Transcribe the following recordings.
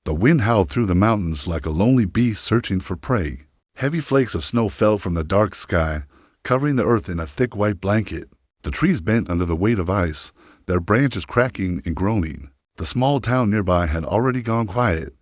The wind howled through the mountains like a lonely beast searching for prey. Heavy flakes of snow fell from the dark sky, covering the earth in a thick white blanket. The trees bent under the weight of ice, their branches cracking and groaning. The small town nearby had already gone quiet.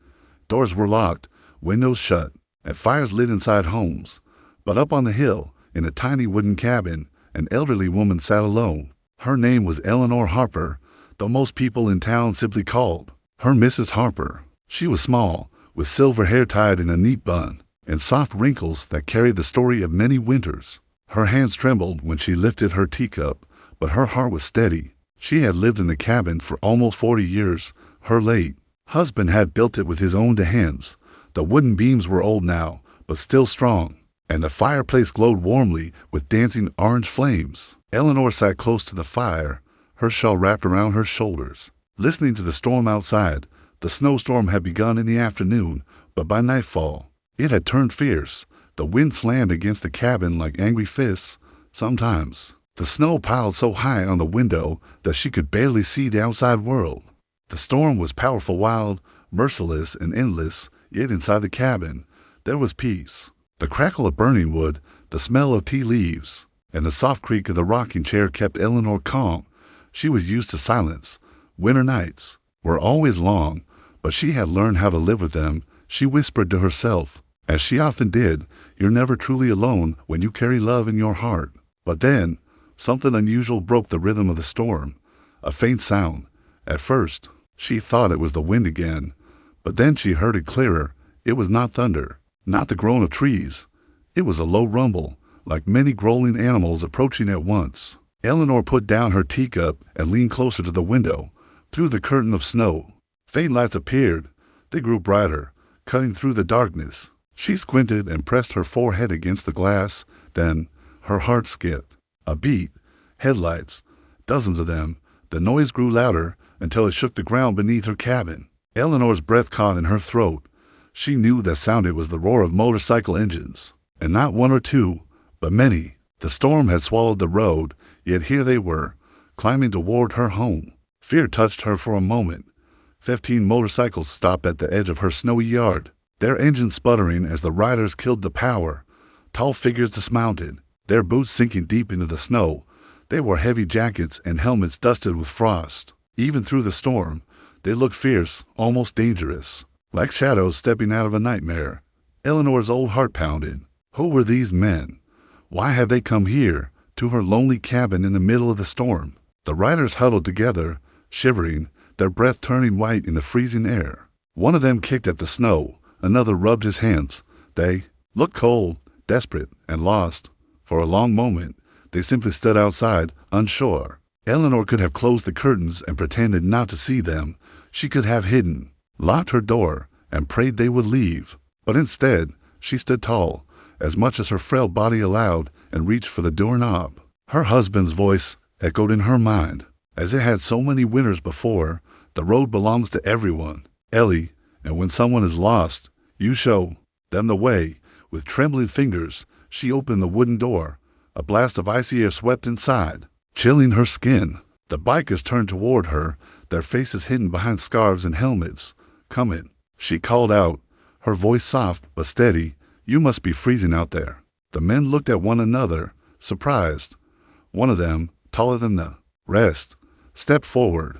Doors were locked, windows shut, and fires lit inside homes. But up on the hill, in a tiny wooden cabin, an elderly woman sat alone. Her name was Eleanor Harper, though most people in town simply called her Mrs. Harper. She was small, with silver hair tied in a neat bun, and soft wrinkles that carried the story of many winters. Her hands trembled when she lifted her teacup, but her heart was steady. She had lived in the cabin for almost 40 years. Her late husband had built it with his own hands. The wooden beams were old now, but still strong, and the fireplace glowed warmly with dancing orange flames. Eleanor sat close to the fire, her shawl wrapped around her shoulders, listening to the storm outside. The snowstorm had begun in the afternoon, but by nightfall, it had turned fierce. The wind slammed against the cabin like angry fists. Sometimes, the snow piled so high on the window that she could barely see the outside world. The storm was powerful, wild, merciless, and endless, yet inside the cabin, there was peace. The crackle of burning wood, the smell of tea leaves, and the soft creak of the rocking chair kept Eleanor calm. She was used to silence. Winter nights were always long, but she had learned how to live with them. She whispered to herself, as she often did, "You're never truly alone when you carry love in your heart." But then, something unusual broke the rhythm of the storm. A faint sound. At first, she thought it was the wind again, but then she heard it clearer. It was not thunder, not the groan of trees. It was a low rumble, like many growling animals approaching at once. Eleanor put down her teacup and leaned closer to the window. Through the curtain of snow, faint lights appeared. They grew brighter, cutting through the darkness. She squinted and pressed her forehead against the glass. Then, her heart skipped. A beat. Headlights. Dozens of them. The noise grew louder until it shook the ground beneath her cabin. Eleanor's breath caught in her throat. She knew that sound. It was the roar of motorcycle engines. And not one or two, but many. The storm had swallowed the road, yet here they were, climbing toward her home. Fear touched her for a moment. 15 motorcycles stopped at the edge of her snowy yard, their engines sputtering as the riders killed the power. Tall figures dismounted, their boots sinking deep into the snow. They wore heavy jackets and helmets dusted with frost. Even through the storm, they looked fierce, almost dangerous, like shadows stepping out of a nightmare. Eleanor's old heart pounded. Who were these men? Why had they come here, to her lonely cabin in the middle of the storm? The riders huddled together, shivering, their breath turning white in the freezing air. One of them kicked at the snow, another rubbed his hands. They looked cold, desperate, and lost. For a long moment, they simply stood outside, unsure. Eleanor could have closed the curtains and pretended not to see them. She could have hidden, locked her door, and prayed they would leave. But instead, she stood tall, as much as her frail body allowed, and reached for the doorknob. Her husband's voice echoed in her mind, as it had so many winters before. The road belongs to everyone, Ellie, and when someone is lost, you show them the way. With trembling fingers, she opened the wooden door. A blast of icy air swept inside, chilling her skin. The bikers turned toward her, their faces hidden behind scarves and helmets. "Come in," she called out, her voice soft but steady. "You must be freezing out there." The men looked at one another, surprised. One of them, taller than the rest, stepped forward.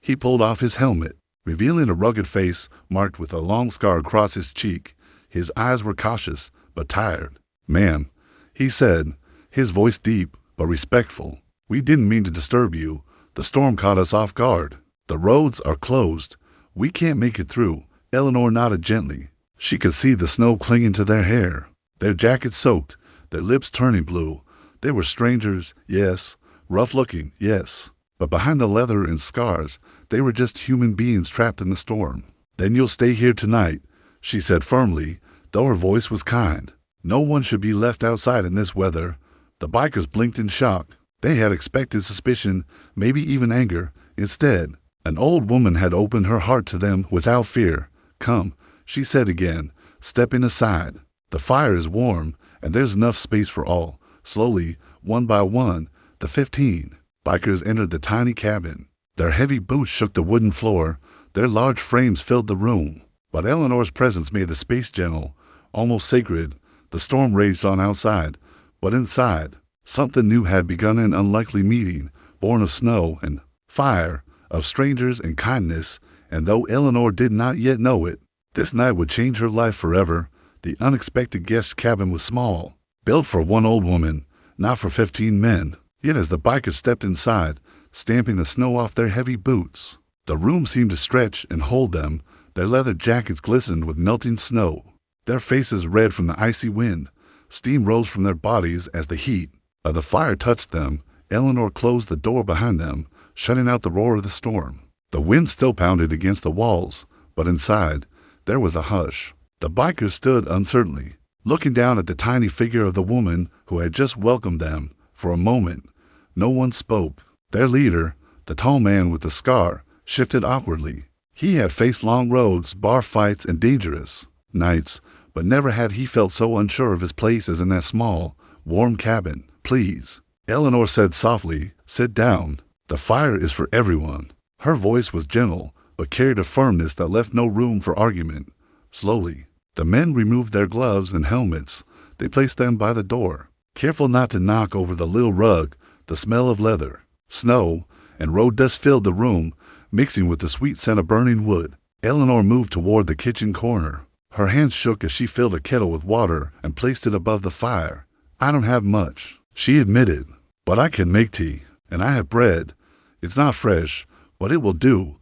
He pulled off his helmet, revealing a rugged face marked with a long scar across his cheek. His eyes were cautious, but tired. "Ma'am," he said, his voice deep but respectful, "we didn't mean to disturb you. The storm caught us off guard. The roads are closed. We can't make it through." Eleanor nodded gently. She could see the snow clinging to their hair, their jackets soaked, their lips turning blue. They were strangers, yes, rough-looking, yes, but behind the leather and scars, they were just human beings trapped in the storm. "Then you'll stay here tonight," she said firmly, though her voice was kind. "No one should be left outside in this weather." The bikers blinked in shock. They had expected suspicion, maybe even anger. Instead, an old woman had opened her heart to them without fear. "Come," she said again, stepping aside. "The fire is warm, and there's enough space for all." Slowly, one by one, the 15 bikers entered the tiny cabin. Their heavy boots shook the wooden floor. Their large frames filled the room. But Eleanor's presence made the space gentle, almost sacred. The storm raged on outside, but inside, something new had begun, an unlikely meeting, born of snow and fire, of strangers and kindness, and though Eleanor did not yet know it, this night would change her life forever. The unexpected guest cabin was small, built for one old woman, not for 15 men. Yet as the bikers stepped inside, stamping the snow off their heavy boots, the room seemed to stretch and hold them. Their leather jackets glistened with melting snow, their faces red from the icy wind. Steam rose from their bodies as the heat of the fire touched them. Eleanor closed the door behind them, shutting out the roar of the storm. The wind still pounded against the walls, but inside, there was a hush. The bikers stood uncertainly, looking down at the tiny figure of the woman who had just welcomed them. For a moment, no one spoke. Their leader, the tall man with the scar, shifted awkwardly. He had faced long roads, bar fights, and dangerous nights, but never had he felt so unsure of his place as in that small, warm cabin. "Please," Eleanor said softly, "sit down. The fire is for everyone." Her voice was gentle, but carried a firmness that left no room for argument. Slowly, the men removed their gloves and helmets. They placed them by the door, careful not to knock over the little rug. The smell of leather, snow, and road dust filled the room, mixing with the sweet scent of burning wood. Eleanor moved toward the kitchen corner. Her hands shook as she filled a kettle with water and placed it above the fire. "I don't have much," she admitted, "but I can make tea, and I have bread. It's not fresh, but it will do."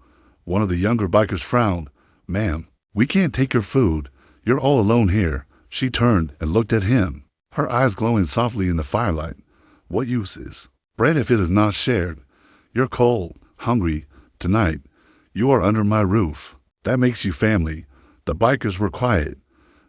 One of the younger bikers frowned. "Ma'am, we can't take your food. You're all alone here." She turned and looked at him, her eyes glowing softly in the firelight. "What use is bread if it is not shared? You're cold, hungry. Tonight, you are under my roof. That makes you family." The bikers were quiet.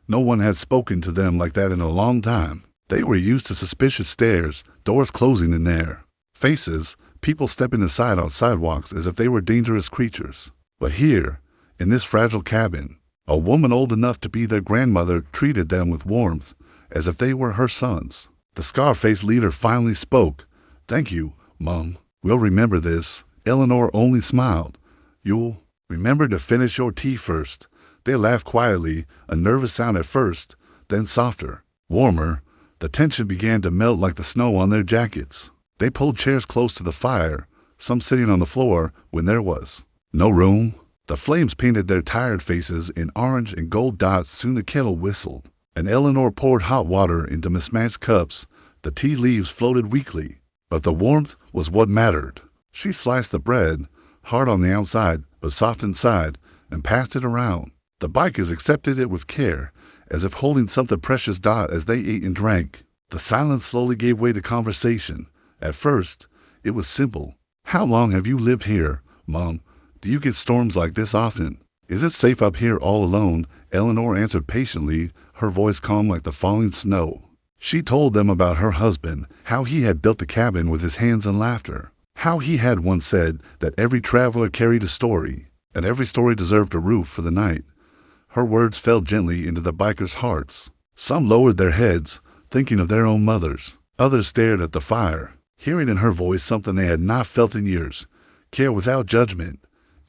No one had spoken to them like that in a long time. They were used to suspicious stares, doors closing in their faces, people stepping aside on sidewalks as if they were dangerous creatures. But here, in this fragile cabin, a woman old enough to be their grandmother treated them with warmth, as if they were her sons. The scar-faced leader finally spoke. "Thank you, Mum. We'll remember this." Eleanor only smiled. "You'll remember to finish your tea first." They laughed quietly, a nervous sound at first, then softer, warmer. The tension began to melt like the snow on their jackets. They pulled chairs close to the fire, some sitting on the floor when there was no room. The flames painted their tired faces in orange and gold dots. Soon the kettle whistled, and Eleanor poured hot water into mismatched cups. The tea leaves floated weakly, but the warmth was what mattered. She sliced the bread, hard on the outside but soft inside, and passed it around. The bikers accepted it with care, as if holding something precious. As they ate and drank, the silence slowly gave way to conversation. At first, it was simple. "How long have you lived here, Mom? Do you get storms like this often? Is it safe up here all alone?" Eleanor answered patiently, her voice calm like the falling snow. She told them about her husband, how he had built the cabin with his hands and laughter, how he had once said that every traveler carried a story, and every story deserved a roof for the night. Her words fell gently into the bikers' hearts. Some lowered their heads, thinking of their own mothers. Others stared at the fire, hearing in her voice something they had not felt in years, care without judgment.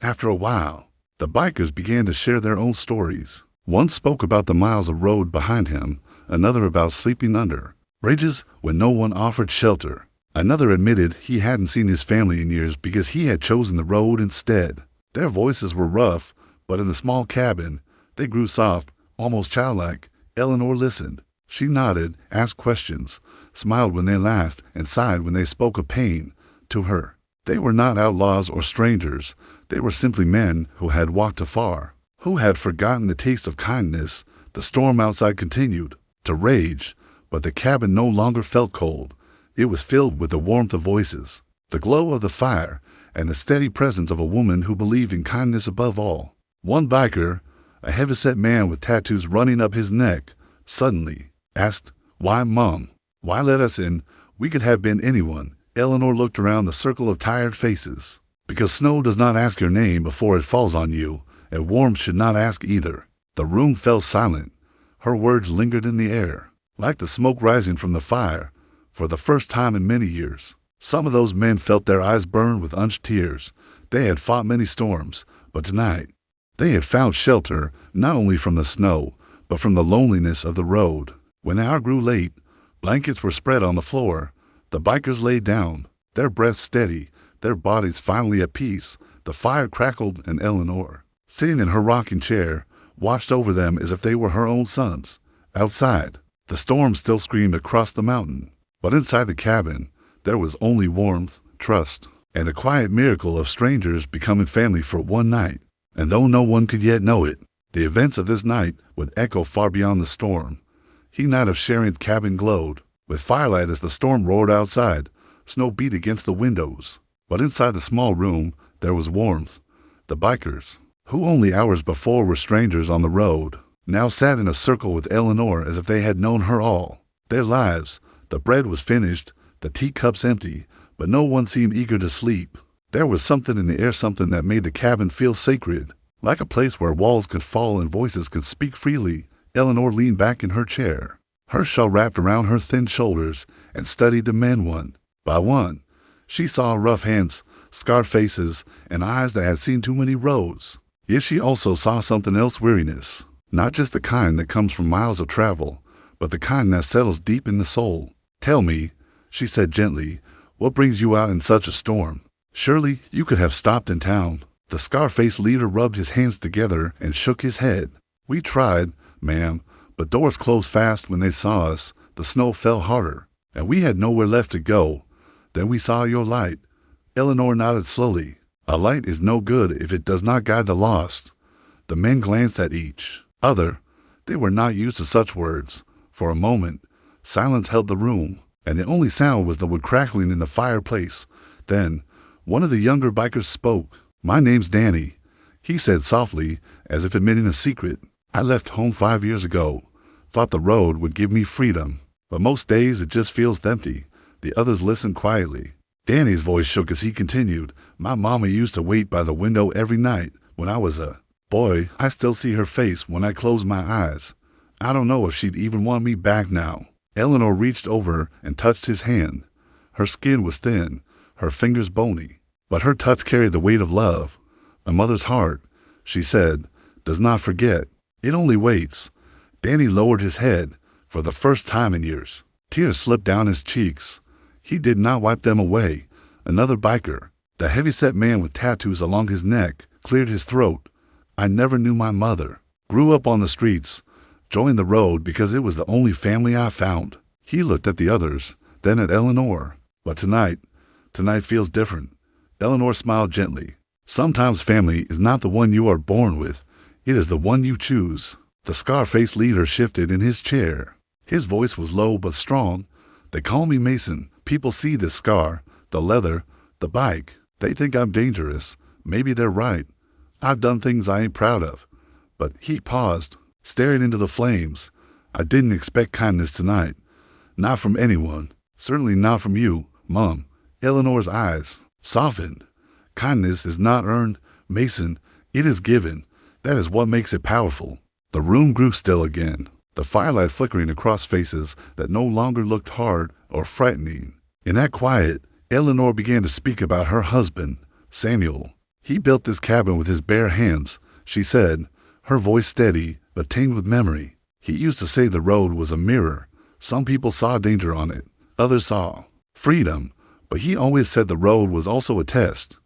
After a while, the bikers began to share their own stories. One spoke about the miles of road behind him, another about sleeping under bridges when no one offered shelter. Another admitted he hadn't seen his family in years because he had chosen the road instead. Their voices were rough, but in the small cabin, they grew soft, almost childlike. Eleanor listened. She nodded, asked questions, smiled when they laughed, and sighed when they spoke of pain. To her, they were not outlaws or strangers. They were simply men who had walked afar, who had forgotten the taste of kindness. The storm outside continued to rage, but the cabin no longer felt cold. It was filled with the warmth of voices, the glow of the fire, and the steady presence of a woman who believed in kindness above all. One biker, a heavy-set man with tattoos running up his neck, suddenly asked, "Why, Mom? Why let us in? We could have been anyone." Eleanor looked around the circle of tired faces. "Because snow does not ask your name before it falls on you, and warmth should not ask either." The room fell silent. Her words lingered in the air, like the smoke rising from the fire. For the first time in many years, some of those men felt their eyes burn with unshed tears. They had fought many storms, but tonight, They had found shelter not only from the snow, but from the loneliness of the road. When the hour grew late, blankets were spread on the floor. The bikers lay down, their breaths steady, their bodies finally at peace. The fire crackled, and Eleanor, sitting in her rocking chair, watched over them as if they were her own sons. Outside, the storm still screamed across the mountain, but inside the cabin, there was only warmth, trust, and the quiet miracle of strangers becoming family for one night. And though no one could yet know it, the events of this night would echo far beyond the storm. The night of Sharon's cabin glowed with firelight as the storm roared outside. Snow beat against the windows, but inside the small room there was warmth. The bikers, who only hours before were strangers on the road, now sat in a circle with Eleanor as if they had known her all their lives. The bread was finished, the teacups empty, but no one seemed eager to sleep. There was something in the air, something that made the cabin feel sacred, like a place where walls could fall and voices could speak freely. Eleanor leaned back in her chair, her shawl wrapped around her thin shoulders, and studied the men one by one. She saw rough hands, scarred faces, and eyes that had seen too many roads. Yet she also saw something else: weariness. Not just the kind that comes from miles of travel, but the kind that settles deep in the soul. "Tell me," she said gently, "what brings you out in such a storm? Surely you could have stopped in town." The scar-faced leader rubbed his hands together and shook his head. "We tried, ma'am, but doors closed fast when they saw us. The snow fell harder, and we had nowhere left to go. Then we saw your light." Eleanor nodded slowly. "A light is no good if it does not guide the lost." The men glanced at each other. They were not used to such words. For a moment, silence held the room, and the only sound was the wood crackling in the fireplace. Then, one of the younger bikers spoke. "My name's Danny," he said softly, as if admitting a secret. "I left home 5 years ago. Thought the road would give me freedom, but most days it just feels empty." The others listened quietly. Danny's voice shook as he continued. "My mama used to wait by the window every night when I was a boy. I still see her face when I close my eyes. I don't know if she'd even want me back now." Eleanor reached over and touched his hand. Her skin was thin, her fingers bony, but her touch carried the weight of love. "A mother's heart," she said, "does not forget. It only waits." Danny lowered his head for the first time in years. Tears slipped down his cheeks. He did not wipe them away. Another biker, the heavy-set man with tattoos along his neck, cleared his throat. "I never knew my mother. Grew up on the streets. Joined the road because it was the only family I found." He looked at the others, then at Eleanor. "But tonight feels different." Eleanor smiled gently. "Sometimes family is not the one you are born with. It is the one you choose." The scar-faced leader shifted in his chair. His voice was low but strong. "They call me Mason. People see this scar, the leather, the bike. They think I'm dangerous. Maybe they're right. I've done things I ain't proud of." But he paused, staring into the flames. "I didn't expect kindness tonight. Not from anyone. Certainly not from you, Mom." Eleanor's eyes softened. "Kindness is not earned, Mason. It is given. That is what makes it powerful." The room grew still again, the firelight flickering across faces that no longer looked hard or frightening. In that quiet, Eleanor began to speak about her husband, Samuel. "He built this cabin with his bare hands," she said, her voice steady but tinged with memory. "He used to say the road was a mirror. Some people saw danger on it, others saw freedom, but he always said the road was also a test,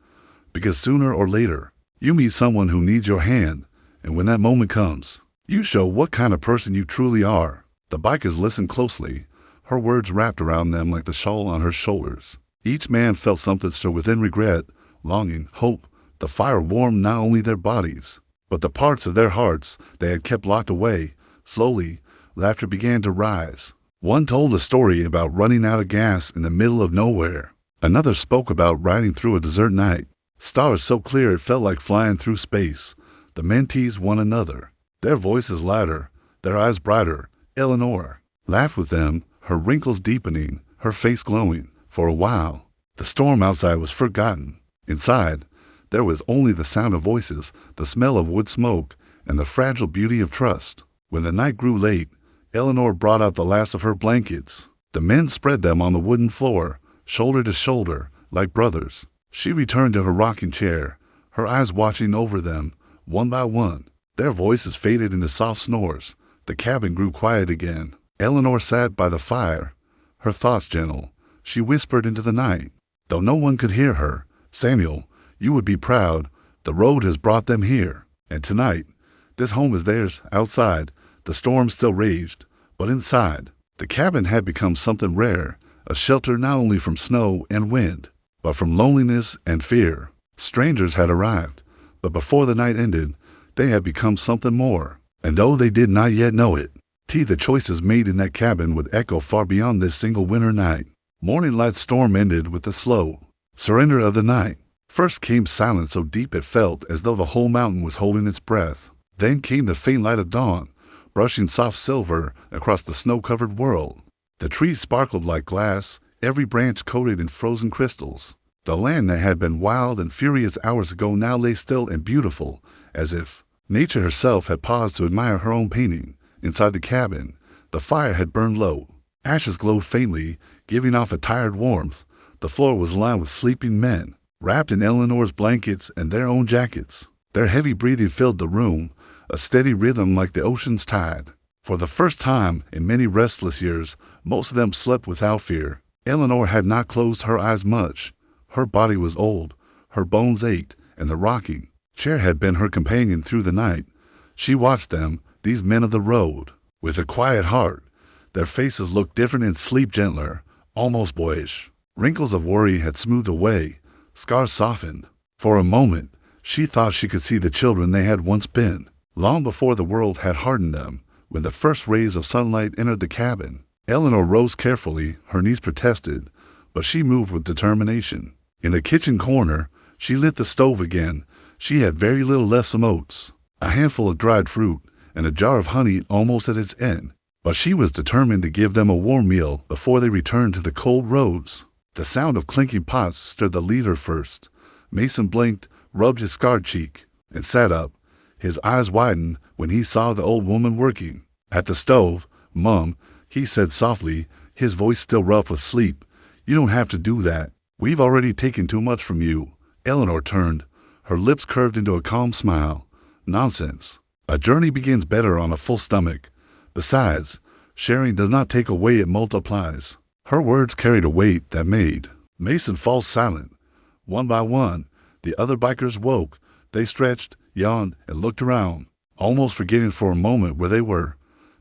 because sooner or later, you meet someone who needs your hand, and when that moment comes, you show what kind of person you truly are." The bikers listened closely, her words wrapped around them like the shawl on her shoulders. Each man felt something stir within: regret, longing, hope. The fire warmed not only their bodies, but the parts of their hearts they had kept locked away. Slowly, laughter began to rise. One told a story about running out of gas in the middle of nowhere. Another spoke about riding through a desert night. Stars so clear it felt like flying through space. The men teased one another, their voices louder, their eyes brighter. Eleanor laughed with them, her wrinkles deepening, her face glowing. For a while, the storm outside was forgotten. Inside, there was only the sound of voices, the smell of wood smoke, and the fragile beauty of trust. When the night grew late, Eleanor brought out the last of her blankets. The men spread them on the wooden floor, shoulder to shoulder, like brothers. She returned to her rocking chair, her eyes watching over them, one by one. Their voices faded into soft snores. The cabin grew quiet again. Eleanor sat by the fire, her thoughts gentle. She whispered into the night, though no one could hear her, "Samuel, you would be proud. The road has brought them here. And tonight, this home is theirs. Outside, the storm still raged, but inside, the cabin had become something rare, a shelter not only from snow and wind, but from loneliness and fear. Strangers had arrived, but before the night ended, they had become something more. And though they did not yet know it, the choices made in that cabin would echo far beyond this single winter night. Morning light's storm ended with the slow surrender of the night. First came silence so deep it felt as though the whole mountain was holding its breath. Then came the faint light of dawn, brushing soft silver across the snow-covered world. The trees sparkled like glass, every branch coated in frozen crystals. The land that had been wild and furious hours ago now lay still and beautiful, as if nature herself had paused to admire her own painting. Inside the cabin, the fire had burned low. Ashes glowed faintly, giving off a tired warmth. The floor was lined with sleeping men, wrapped in Eleanor's blankets and their own jackets. Their heavy breathing filled the room, a steady rhythm like the ocean's tide. For the first time in many restless years, most of them slept without fear. Eleanor had not closed her eyes much. Her body was old, her bones ached, and the rocking chair had been her companion through the night. She watched them, these men of the road, with a quiet heart. Their faces looked different and sleep gentler, almost boyish. Wrinkles of worry had smoothed away, scars softened. For a moment, she thought she could see the children they had once been, long before the world had hardened them. When the first rays of sunlight entered the cabin, Eleanor rose carefully, her knees protested, but she moved with determination. In the kitchen corner, she lit the stove again. She had very little left, some oats, a handful of dried fruit, and a jar of honey almost at its end. But she was determined to give them a warm meal before they returned to the cold roads. The sound of clinking pots stirred the leader first. Mason blinked, rubbed his scarred cheek, and sat up. His eyes widened when he saw the old woman working at the stove. "Mum," he said softly, his voice still rough with sleep, "you don't have to do that. We've already taken too much from you." Eleanor turned, her lips curved into a calm smile. "Nonsense. A journey begins better on a full stomach. Besides, sharing does not take away, it multiplies." Her words carried a weight that made Mason fall silent. One by one, the other bikers woke. They stretched, yawned, and looked around, almost forgetting for a moment where they were.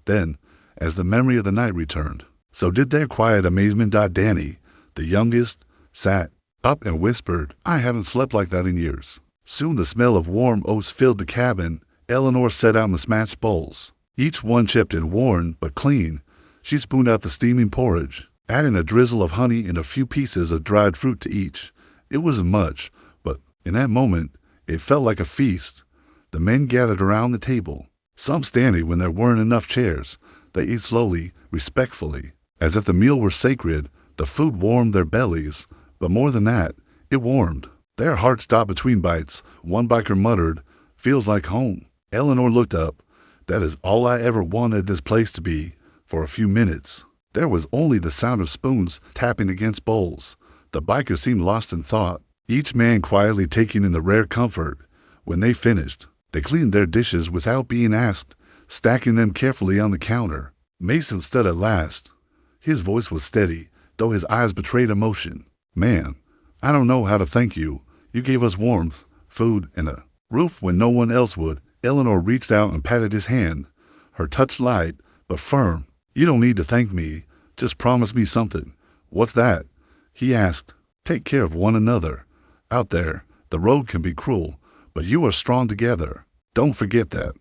Then, as the memory of the night returned, so did their quiet amazement. Danny, the youngest, sat up and whispered, "I haven't slept like that in years." Soon the smell of warm oats filled the cabin. Eleanor set out the smashed bowls, each one chipped and worn but clean. She spooned out the steaming porridge, adding a drizzle of honey and a few pieces of dried fruit to each. It wasn't much, but in that moment, it felt like a feast. The men gathered around the table, some standing when there weren't enough chairs. They ate slowly, respectfully, as if the meal were sacred. The food warmed their bellies, but more than that, it warmed their hearts. Stopped between bites. One biker muttered, "Feels like home." Eleanor looked up. "That is all I ever wanted this place to be." For a few minutes, there was only the sound of spoons tapping against bowls. The bikers seemed lost in thought, each man quietly taking in the rare comfort. When they finished, they cleaned their dishes without being asked, stacking them carefully on the counter. Mason stood at last. His voice was steady, though his eyes betrayed emotion. "Man, I don't know how to thank you. You gave us warmth, food, and a roof when no one else would." Eleanor reached out and patted his hand, her touch light but firm. "You don't need to thank me. Just promise me something." "What's that?" he asked. "Take care of one another. Out there, the road can be cruel, but you are strong together. Don't forget that."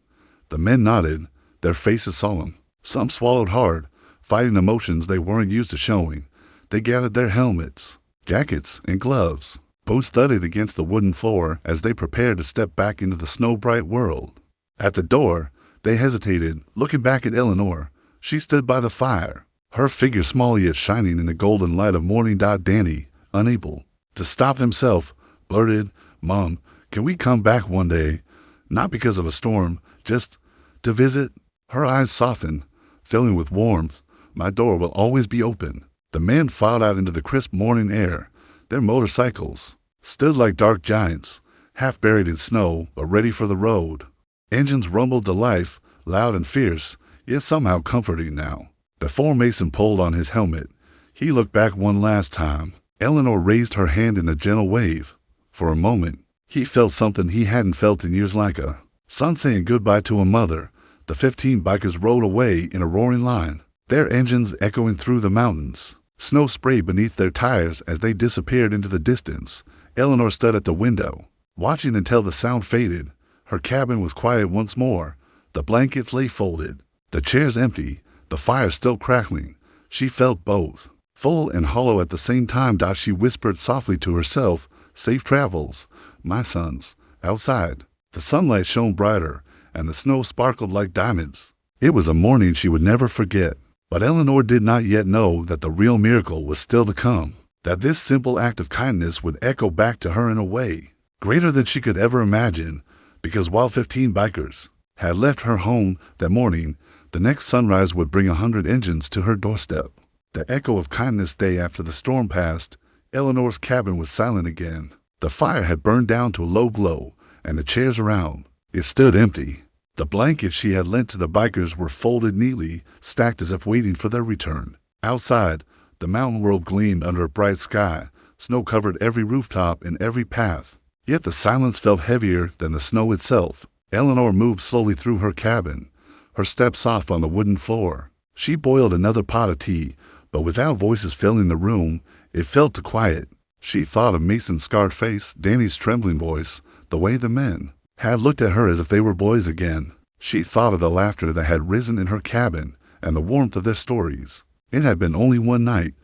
The men nodded, their faces solemn. Some swallowed hard, fighting emotions they weren't used to showing. They gathered their helmets, jackets, and gloves. Boots thudded against the wooden floor as they prepared to step back into the snow-bright world. At the door, they hesitated, looking back at Eleanor. She stood by the fire, her figure small yet shining in the golden light of morning. Danny, unable to stop himself, blurted, "Mom, can we come back one day? Not because of a storm, just to visit." Her eyes softened, filling with warmth. "My door will always be open." The men filed out into the crisp morning air. Their motorcycles stood like dark giants, half buried in snow but ready for the road. Engines rumbled to life, loud and fierce, yet somehow comforting now. Before Mason pulled on his helmet, he looked back one last time. Eleanor raised her hand in a gentle wave. For a moment, he felt something he hadn't felt in years, like a son saying goodbye to a mother. The 15 bikers rode away in a roaring line, their engines echoing through the mountains. Snow sprayed beneath their tires as they disappeared into the distance. Eleanor stood at the window, watching until the sound faded. Her cabin was quiet once more. The blankets lay folded, the chairs empty, the fire still crackling. She felt both, full and hollow at the same time. She whispered softly to herself, "Safe travels, my sons." Outside, the sunlight shone brighter, and the snow sparkled like diamonds. It was a morning she would never forget. But Eleanor did not yet know that the real miracle was still to come, that this simple act of kindness would echo back to her in a way greater than she could ever imagine, because while 15 bikers had left her home that morning, the next sunrise would bring 100 engines to her doorstep. The echo of kindness. Day after the storm passed, Eleanor's cabin was silent again. The fire had burned down to a low glow, and the chairs around it stood empty. The blankets she had lent to the bikers were folded neatly, stacked as if waiting for their return. Outside, the mountain world gleamed under a bright sky. Snow covered every rooftop and every path. Yet the silence felt heavier than the snow itself. Eleanor moved slowly through her cabin, her steps soft on the wooden floor. She boiled another pot of tea, but without voices filling the room, it felt too quiet. She thought of Mason's scarred face, Danny's trembling voice, the way the men had looked at her as if they were boys again. She thought of the laughter that had risen in her cabin and the warmth of their stories. It had been only one night,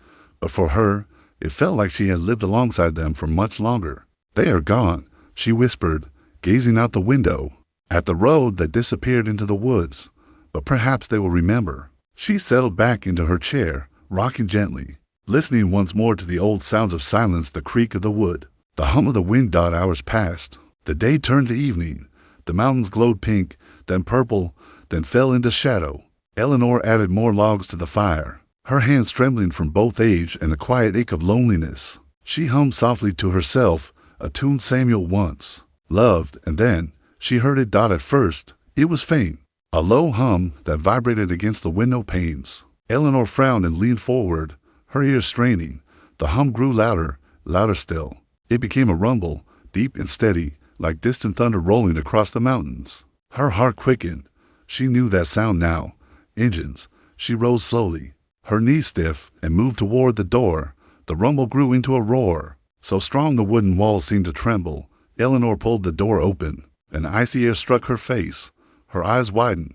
but for her, it felt like she had lived alongside them for much longer. "They are gone," she whispered, gazing out the window at the road that disappeared into the woods. "But perhaps they will remember." She settled back into her chair, rocking gently, listening once more to the old sounds of silence, the creak of the wood, the hum of the wind. Hours passed. The day turned to evening. The mountains glowed pink, then purple, then fell into shadow. Eleanor added more logs to the fire, her hands trembling from both age and the quiet ache of loneliness. She hummed softly to herself, a tune Samuel once loved, and then she heard it. At first, it was faint, a low hum that vibrated against the window panes. Eleanor frowned and leaned forward, her ears straining. The hum grew louder, louder still. It became a rumble, deep and steady, like distant thunder rolling across the mountains. Her heart quickened. She knew that sound now. Engines. She rose slowly, her knees stiff, and moved toward the door. The rumble grew into a roar, so strong the wooden walls seemed to tremble. Eleanor pulled the door open. An icy air struck her face. Her eyes widened.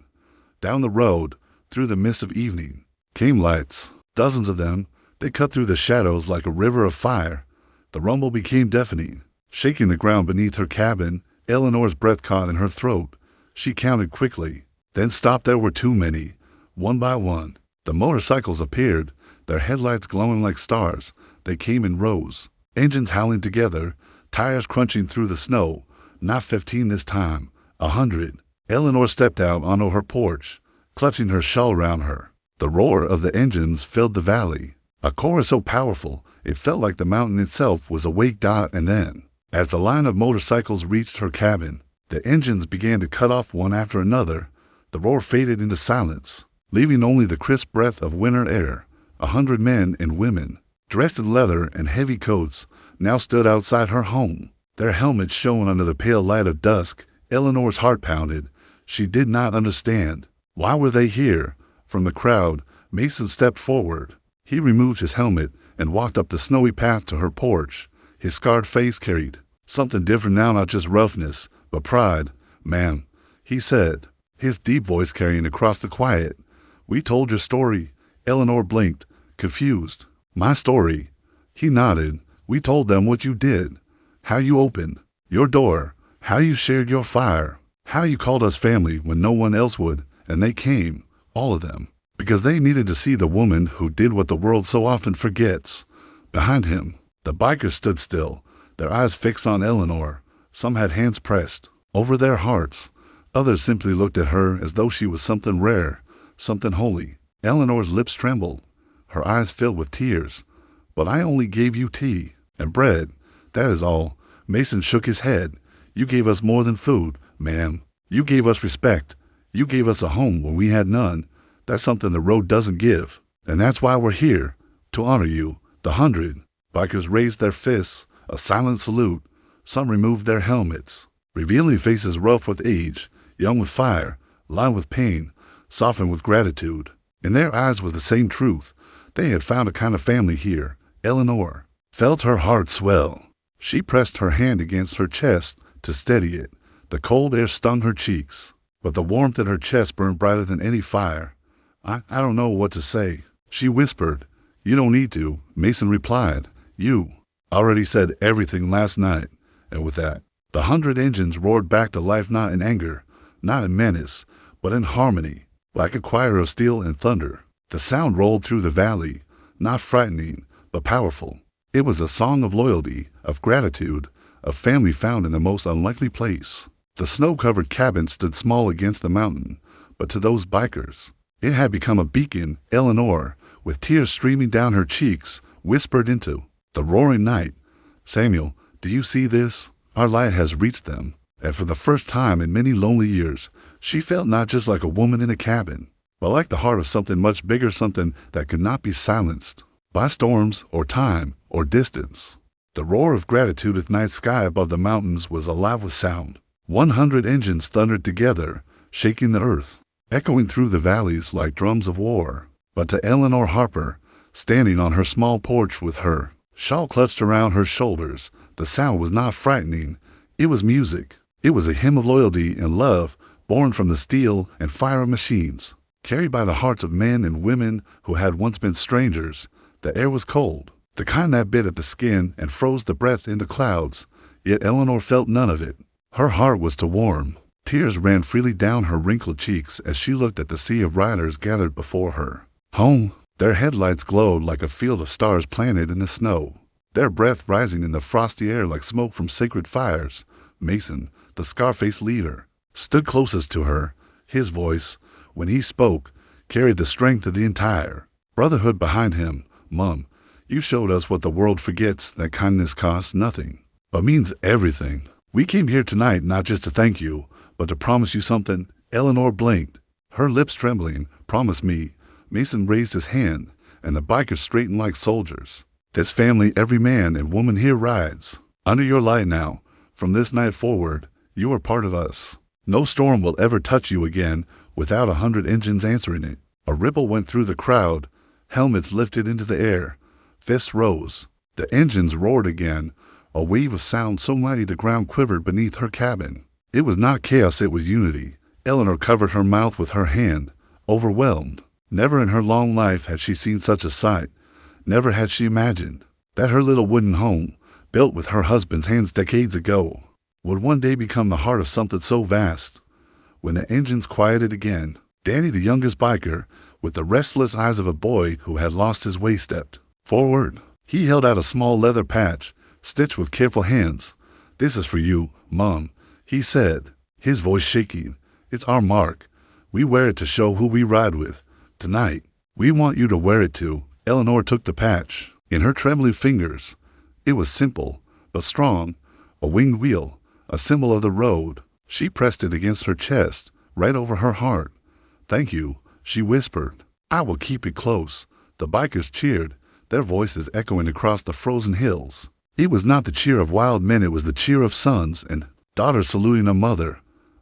Down the road, through the mist of evening, came lights. Dozens of them. They cut through the shadows like a river of fire. The rumble became deafening, shaking the ground beneath her cabin. Eleanor's breath caught in her throat. She counted quickly, then stopped. There were too many. One by one, the motorcycles appeared, their headlights glowing like stars. They came in rows, engines howling together, tires crunching through the snow. Not 15 this time, 100. Eleanor stepped out onto her porch, clutching her shawl around her. The roar of the engines filled the valley, a chorus so powerful it felt like the mountain itself was awake. And then, as the line of motorcycles reached her cabin, the engines began to cut off one after another. The roar faded into silence, leaving only the crisp breath of winter air. 100 men and women, dressed in leather and heavy coats, now stood outside her home. Their helmets shone under the pale light of dusk. Eleanor's heart pounded. She did not understand. Why were they here? From the crowd, Mason stepped forward. He removed his helmet and walked up the snowy path to her porch. His scarred face carried something different now, not just roughness, but pride. "Ma'am," he said, his deep voice carrying across the quiet. "We told your story." Eleanor blinked, confused. "My story?" He nodded. "We told them what you did, how you opened your door, how you shared your fire, how you called us family when no one else would, and they came, all of them, because they needed to see the woman who did what the world so often forgets." Behind him, the bikers stood still, their eyes fixed on Eleanor. Some had hands pressed over their hearts. Others simply looked at her as though she was something rare, something holy. Eleanor's lips trembled, her eyes filled with tears. "But I only gave you tea and bread, that is all." Mason shook his head. You gave us more than food, ma'am. You gave us respect. You gave us a home when we had none. That's something the road doesn't give. And that's why we're here, to honor you, the 100. Bikers raised their fists, a silent salute. Some removed their helmets, revealing faces rough with age, young with fire, lined with pain, softened with gratitude. In their eyes was the same truth. They had found a kind of family here. Eleanor felt her heart swell. She pressed her hand against her chest to steady it. The cold air stung her cheeks, but the warmth in her chest burned brighter than any fire. I don't know what to say, she whispered. You don't need to, Mason replied. You already said everything last night. And with that, the 100 engines roared back to life, not in anger, not in menace, but in harmony, like a choir of steel and thunder. The sound rolled through the valley, not frightening, but powerful. It was a song of loyalty, of gratitude, of family found in the most unlikely place. The snow-covered cabin stood small against the mountain, but to those bikers, it had become a beacon. Eleanor, with tears streaming down her cheeks, whispered into the roaring night, Samuel, do you see this? Our light has reached them. And for the first time in many lonely years, she felt not just like a woman in a cabin, but like the heart of something much bigger, something that could not be silenced by storms or time or distance. The roar of gratitude of night sky above the mountains was alive with sound. 100 engines thundered together, shaking the earth, echoing through the valleys like drums of war. But to Eleanor Harper, standing on her small porch with her shawl clutched around her shoulders, the sound was not frightening. It was music. It was a hymn of loyalty and love, born from the steel and fire of machines, carried by the hearts of men and women who had once been strangers. The air was cold, the kind that bit at the skin and froze the breath into clouds, yet Eleanor felt none of it. Her heart was too warm. Tears ran freely down her wrinkled cheeks as she looked at the sea of riders gathered before her. Home. Their headlights glowed like a field of stars planted in the snow, their breath rising in the frosty air like smoke from sacred fires. Mason, the scar-faced leader, stood closest to her. His voice, when he spoke, carried the strength of the entire brotherhood behind him. Mom, you showed us what the world forgets, that kindness costs nothing, but means everything. We came here tonight not just to thank you, but to promise you something. Eleanor blinked, her lips trembling. Promise me. Mason raised his hand, and the bikers straightened like soldiers. This family, every man and woman here rides under your light now. From this night forward, you are part of us. No storm will ever touch you again without 100 engines answering it. A ripple went through the crowd. Helmets lifted into the air. Fists rose. The engines roared again, a wave of sound so mighty the ground quivered beneath her cabin. It was not chaos, it was unity. Eleanor covered her mouth with her hand, overwhelmed. Never in her long life had she seen such a sight. Never had she imagined that her little wooden home, built with her husband's hands decades ago, would one day become the heart of something so vast. When the engines quieted again, Danny, the youngest biker, with the restless eyes of a boy who had lost his way, stepped forward. He held out a small leather patch, stitched with careful hands. This is for you, Mom, he said, his voice shaking. It's our mark. We wear it to show who we ride with. Tonight, we want you to wear it too. Eleanor took the patch in her trembling fingers. It was simple, but strong, a winged wheel, a symbol of the road. She pressed it against her chest, right over her heart. Thank you, she whispered. I will keep it close. The bikers cheered, their voices echoing across the frozen hills. It was not the cheer of wild men, it was the cheer of sons and daughters saluting a mother.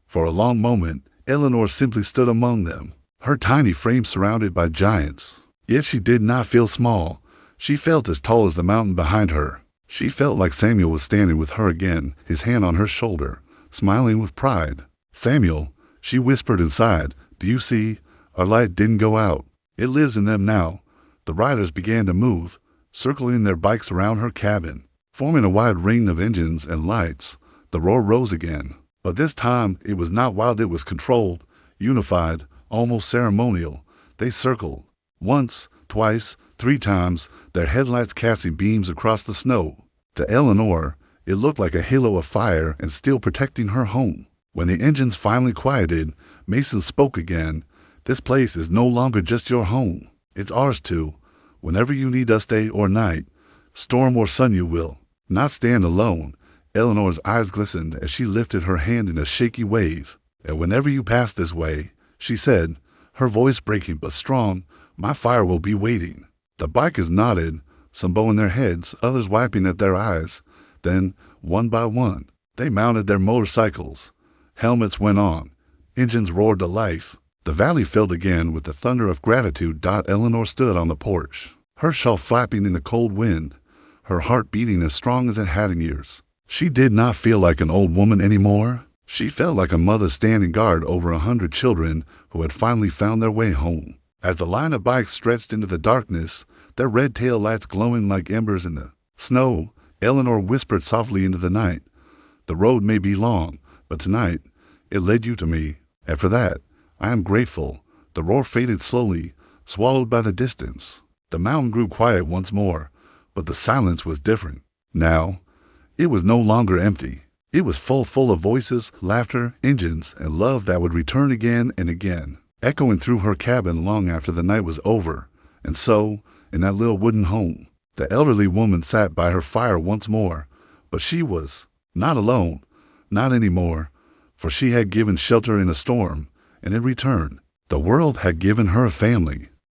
For a long moment, Eleanor simply stood among them, her tiny frame surrounded by giants. Yet she did not feel small. She felt as tall as the mountain behind her. She felt like Samuel was standing with her again, his hand on her shoulder, smiling with pride. Samuel, she whispered inside, do you see? Our light didn't go out. It lives in them now. The riders began to move, circling their bikes around her cabin, forming a wide ring of engines and lights. The roar rose again, but this time it was not wild, it was controlled, unified, almost ceremonial. They circled. Once, twice, 3 times, their headlights casting beams across the snow. To Eleanor, it looked like a halo of fire and steel protecting her home. When the engines finally quieted, Mason spoke again. This place is no longer just your home. It's ours too. Whenever you need us day or night, storm or sun, you will not stand alone. Eleanor's eyes glistened as she lifted her hand in a shaky wave. "And whenever you pass this way," she said, her voice breaking but strong, "my fire will be waiting." The bikers nodded, some bowing their heads, others wiping at their eyes. Then, one by one, they mounted their motorcycles. Helmets went on. Engines roared to life. The valley filled again with the thunder of gratitude. Eleanor stood on the porch, her shawl flapping in the cold wind, her heart beating as strong as it had in years. She did not feel like an old woman anymore. She felt like a mother standing guard over 100 children who had finally found their way home. As the line of bikes stretched into the darkness, their red tail lights glowing like embers in the snow, Eleanor whispered softly into the night, "The road may be long, but tonight it led you to me. And for that, I am grateful." The roar faded slowly, swallowed by the distance. The mountain grew quiet once more, but the silence was different. Now, it was no longer empty. It was full of voices, laughter, engines, and love that would return again and again, echoing through her cabin long after the night was over. And so, in that little wooden home, the elderly woman sat by her fire once more. But she was not alone, not anymore, for she had given shelter in a storm, and in return, the world had given her a family.